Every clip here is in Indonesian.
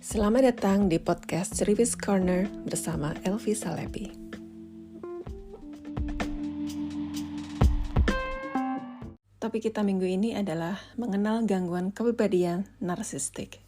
Selamat datang di podcast Ceriwis Corner bersama Elvi Salepi. Topik kita minggu ini adalah mengenal gangguan kepribadian narsistik.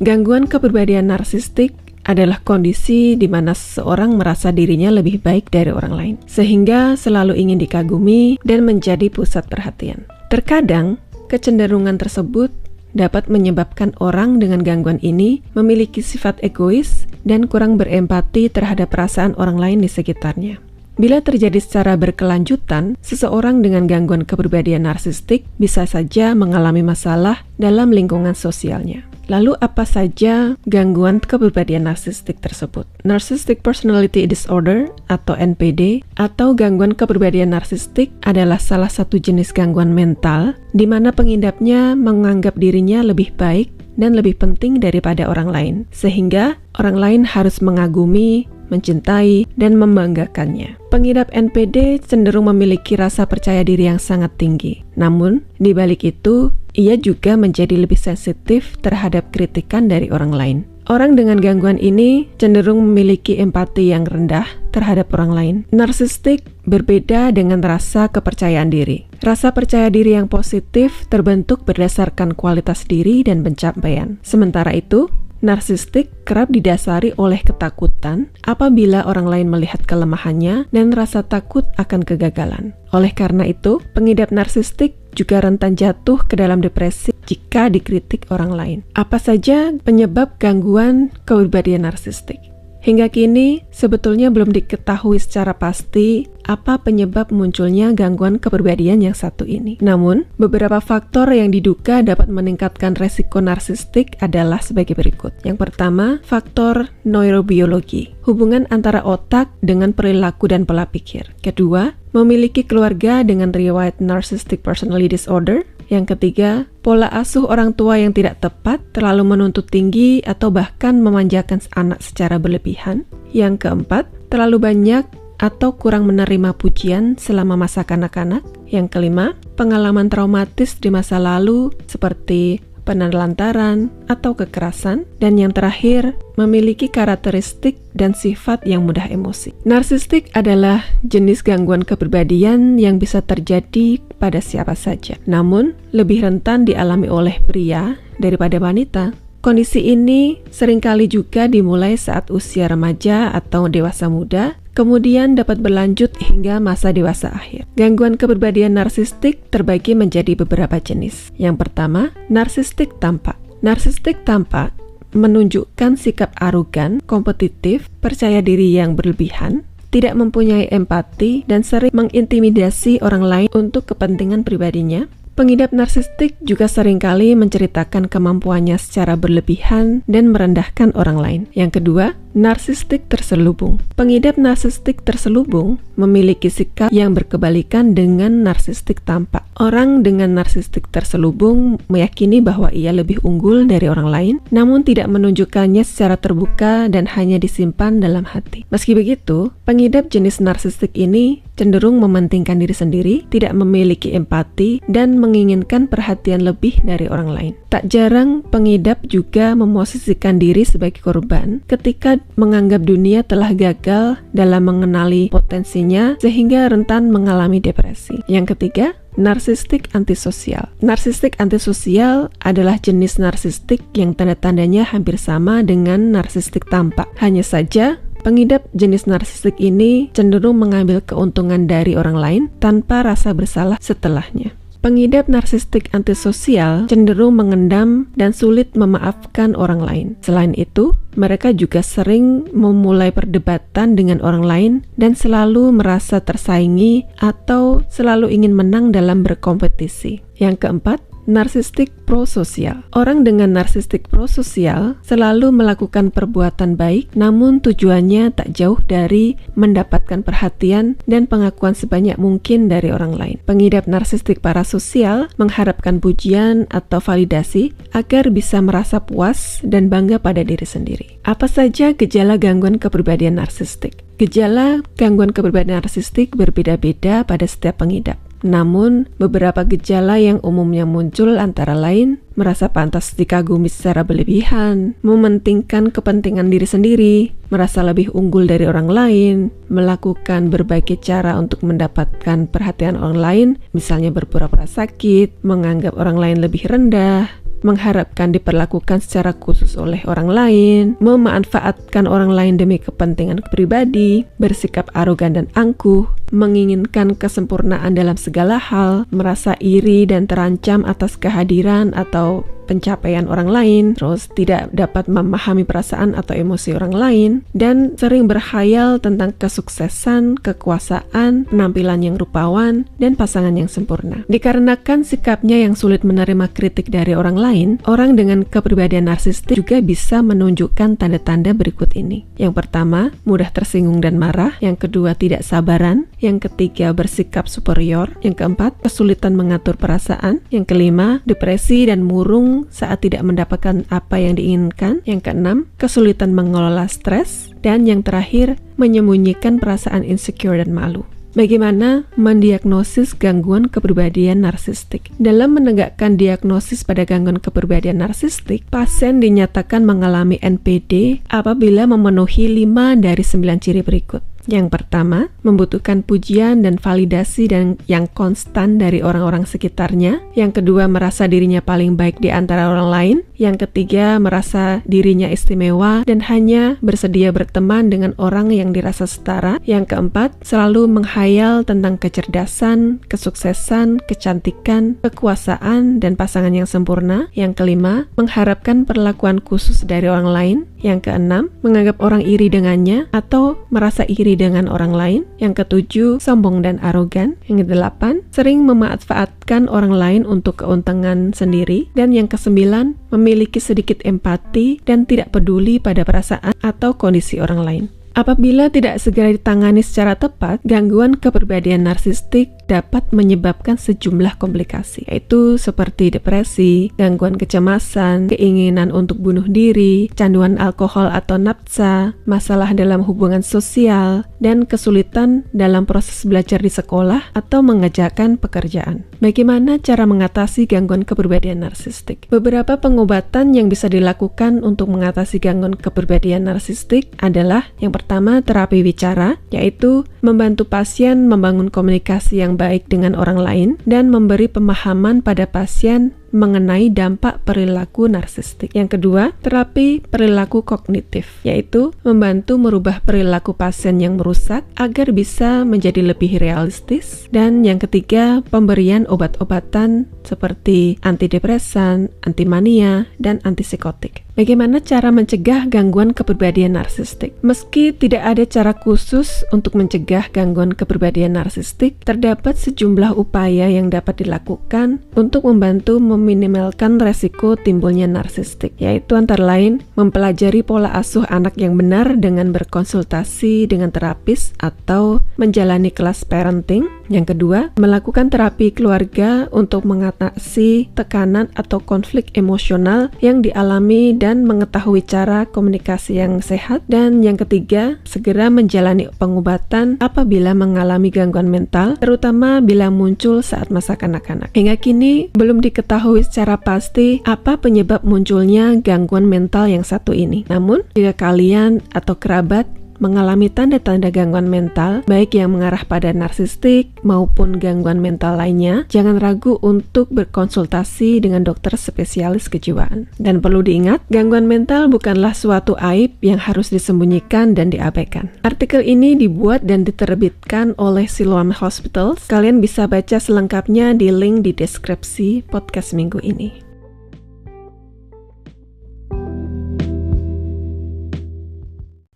Gangguan kepribadian narsistik adalah kondisi di mana seseorang merasa dirinya lebih baik dari orang lain, sehingga selalu ingin dikagumi dan menjadi pusat perhatian. Terkadang, kecenderungan tersebut dapat menyebabkan orang dengan gangguan ini memiliki sifat egois dan kurang berempati terhadap perasaan orang lain di sekitarnya. Bila terjadi secara berkelanjutan, seseorang dengan gangguan kepribadian narsistik bisa saja mengalami masalah dalam lingkungan sosialnya. Lalu apa saja gangguan kepribadian narsistik tersebut? Narcissistic Personality Disorder atau NPD atau gangguan kepribadian narsistik adalah salah satu jenis gangguan mental di mana pengidapnya menganggap dirinya lebih baik dan lebih penting daripada orang lain, sehingga orang lain harus mengagumi, mencintai, dan membanggakannya. Pengidap NPD cenderung memiliki rasa percaya diri yang sangat tinggi. Namun, di balik itu, ia juga menjadi lebih sensitif terhadap kritikan dari orang lain. Orang dengan gangguan ini cenderung memiliki empati yang rendah terhadap orang lain. Narsistik berbeda dengan rasa kepercayaan diri. Rasa percaya diri yang positif terbentuk berdasarkan kualitas diri dan pencapaian. Sementara itu, narsistik kerap didasari oleh ketakutan apabila orang lain melihat kelemahannya dan rasa takut akan kegagalan. Oleh karena itu, pengidap narsistik juga rentan jatuh ke dalam depresi jika dikritik orang lain. Apa saja penyebab gangguan kepribadian narsistik? Hingga kini, sebetulnya belum diketahui secara pasti apa penyebab munculnya gangguan kepribadian yang satu ini. Namun, beberapa faktor yang diduga dapat meningkatkan resiko narsistik adalah sebagai berikut. Yang pertama, faktor neurobiologi, hubungan antara otak dengan perilaku dan pola pikir. Kedua, memiliki keluarga dengan riwayat Narcissistic Personality Disorder. Yang ketiga, pola asuh orang tua yang tidak tepat, terlalu menuntut tinggi atau bahkan memanjakan anak secara berlebihan. Yang keempat, terlalu banyak atau kurang menerima pujian selama masa kanak-kanak. Yang kelima, pengalaman traumatis di masa lalu seperti penelantaran atau kekerasan. Dan yang terakhir, memiliki karakteristik dan sifat yang mudah emosi. Narsistik adalah jenis gangguan kepribadian yang bisa terjadi pada siapa saja, namun lebih rentan dialami oleh pria daripada wanita. Kondisi ini seringkali juga dimulai saat usia remaja atau dewasa muda, kemudian dapat berlanjut hingga masa dewasa akhir. Gangguan kepribadian narsistik terbagi menjadi beberapa jenis. Yang pertama, narsistik tampak. Narsistik tampak menunjukkan sikap arogan, kompetitif, percaya diri yang berlebihan, tidak mempunyai empati, dan sering mengintimidasi orang lain untuk kepentingan pribadinya. Pengidap narsistik juga seringkali menceritakan kemampuannya secara berlebihan dan merendahkan orang lain. Yang kedua, narsistik terselubung. Pengidap narsistik terselubung memiliki sikap yang berkebalikan dengan narsistik tampak. Orang dengan narsistik terselubung meyakini bahwa ia lebih unggul dari orang lain, namun tidak menunjukkannya secara terbuka dan hanya disimpan dalam hati. Meski begitu, pengidap jenis narsistik ini cenderung mementingkan diri sendiri, tidak memiliki empati, dan menginginkan perhatian lebih dari orang lain. Tak jarang pengidap juga memosisikan diri sebagai korban ketika menganggap dunia telah gagal dalam mengenali potensinya sehingga rentan mengalami depresi. Yang ketiga, narsistik antisosial. Narsistik antisosial adalah jenis narsistik yang tanda-tandanya hampir sama dengan narsistik tampak. Hanya saja, pengidap jenis narsistik ini cenderung mengambil keuntungan dari orang lain tanpa rasa bersalah setelahnya. Pengidap narsistik antisosial cenderung mengendam dan sulit memaafkan orang lain. Selain itu, mereka juga sering memulai perdebatan dengan orang lain dan selalu merasa tersaingi atau selalu ingin menang dalam berkompetisi. Yang keempat, narsistik prososial. Orang dengan narsistik prososial selalu melakukan perbuatan baik, namun tujuannya tak jauh dari mendapatkan perhatian dan pengakuan sebanyak mungkin dari orang lain. Pengidap narsistik parasosial mengharapkan pujian atau validasi agar bisa merasa puas dan bangga pada diri sendiri. Apa saja gejala gangguan kepribadian narsistik? Gejala gangguan kepribadian narsistik berbeda-beda pada setiap pengidap. Namun, beberapa gejala yang umumnya muncul antara lain merasa pantas dikagumi secara berlebihan, mementingkan kepentingan diri sendiri, merasa lebih unggul dari orang lain, melakukan berbagai cara untuk mendapatkan perhatian orang lain, misalnya berpura-pura sakit, menganggap orang lain lebih rendah, mengharapkan diperlakukan secara khusus oleh orang lain, memanfaatkan orang lain demi kepentingan pribadi, bersikap arogan dan angkuh, menginginkan kesempurnaan dalam segala hal, merasa iri dan terancam atas kehadiran atau pencapaian orang lain, terus tidak dapat memahami perasaan atau emosi orang lain, dan sering berkhayal tentang kesuksesan, kekuasaan, penampilan yang rupawan, dan pasangan yang sempurna. Dikarenakan sikapnya yang sulit menerima kritik dari orang lain, orang dengan kepribadian narsistik juga bisa menunjukkan tanda-tanda berikut ini. Yang pertama, mudah tersinggung dan marah. Yang kedua, tidak sabaran. Yang ketiga, bersikap superior. Yang keempat, kesulitan mengatur perasaan. Yang kelima, depresi dan murung saat tidak mendapatkan apa yang diinginkan. Yang keenam, kesulitan mengelola stres. Dan yang terakhir, menyembunyikan perasaan insecure dan malu. Bagaimana mendiagnosis gangguan kepribadian narsistik? Dalam menegakkan diagnosis pada gangguan kepribadian narsistik, pasien dinyatakan mengalami NPD apabila memenuhi 5 dari 9 ciri berikut. Yang pertama, membutuhkan pujian dan validasi yang konstan dari orang-orang sekitarnya. Yang kedua, merasa dirinya paling baik di antara orang lain. Yang ketiga, merasa dirinya istimewa dan hanya bersedia berteman dengan orang yang dirasa setara. Yang keempat, selalu menghayal tentang kecerdasan, kesuksesan, kecantikan, kekuasaan, dan pasangan yang sempurna. Yang kelima, mengharapkan perlakuan khusus dari orang lain. Yang keenam, menganggap orang iri dengannya atau merasa iri dengan orang lain. Yang ketujuh, sombong dan arogan. Yang kedelapan, sering memanfaatkan orang lain untuk keuntungan sendiri. Dan yang kesembilan, memiliki sedikit empati dan tidak peduli pada perasaan atau kondisi orang lain. Apabila tidak segera ditangani secara tepat, gangguan kepribadian narsistik dapat menyebabkan sejumlah komplikasi, yaitu seperti depresi, gangguan kecemasan, keinginan untuk bunuh diri, kecanduan alkohol atau nafsa, masalah dalam hubungan sosial, dan kesulitan dalam proses belajar di sekolah atau mengerjakan pekerjaan. Bagaimana cara mengatasi gangguan kepribadian narsistik? Beberapa pengobatan yang bisa dilakukan untuk mengatasi gangguan kepribadian narsistik adalah yang pertama, terapi bicara, yaitu membantu pasien membangun komunikasi yang baik dengan orang lain dan memberi pemahaman pada pasien mengenai dampak perilaku narsistik. Yang kedua, terapi perilaku kognitif, yaitu membantu merubah perilaku pasien yang merusak agar bisa menjadi lebih realistis. Dan yang ketiga, pemberian obat-obatan seperti antidepresan, antimania, dan antipsikotik. Bagaimana cara mencegah gangguan kepribadian narsistik? Meski tidak ada cara khusus untuk mencegah gangguan kepribadian narsistik, terdapat sejumlah upaya yang dapat dilakukan untuk membantu meminimalkan resiko timbulnya narsistik, yaitu antara lain mempelajari pola asuh anak yang benar dengan berkonsultasi dengan terapis atau menjalani kelas parenting. Yang kedua, melakukan terapi keluarga untuk mengatasi tekanan atau konflik emosional yang dialami dan mengetahui cara komunikasi yang sehat. Dan yang ketiga, segera menjalani pengobatan apabila mengalami gangguan mental, terutama bila muncul saat masa kanak-kanak. Hingga kini, belum diketahui secara pasti apa penyebab munculnya gangguan mental yang satu ini. Namun, jika kalian atau kerabat mengalami tanda-tanda gangguan mental, baik yang mengarah pada narsistik maupun gangguan mental lainnya, jangan ragu untuk berkonsultasi dengan dokter spesialis kejiwaan. Dan perlu diingat, gangguan mental bukanlah suatu aib yang harus disembunyikan dan diabaikan. Artikel ini dibuat dan diterbitkan oleh Siloam Hospital. Kalian bisa baca selengkapnya di link di deskripsi podcast minggu ini.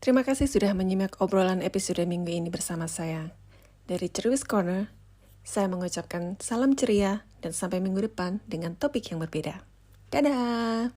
Terima kasih sudah menyimak obrolan episode minggu ini bersama saya. Dari Ceriwis Corner, saya mengucapkan salam ceria dan sampai minggu depan dengan topik yang berbeda. Dadah!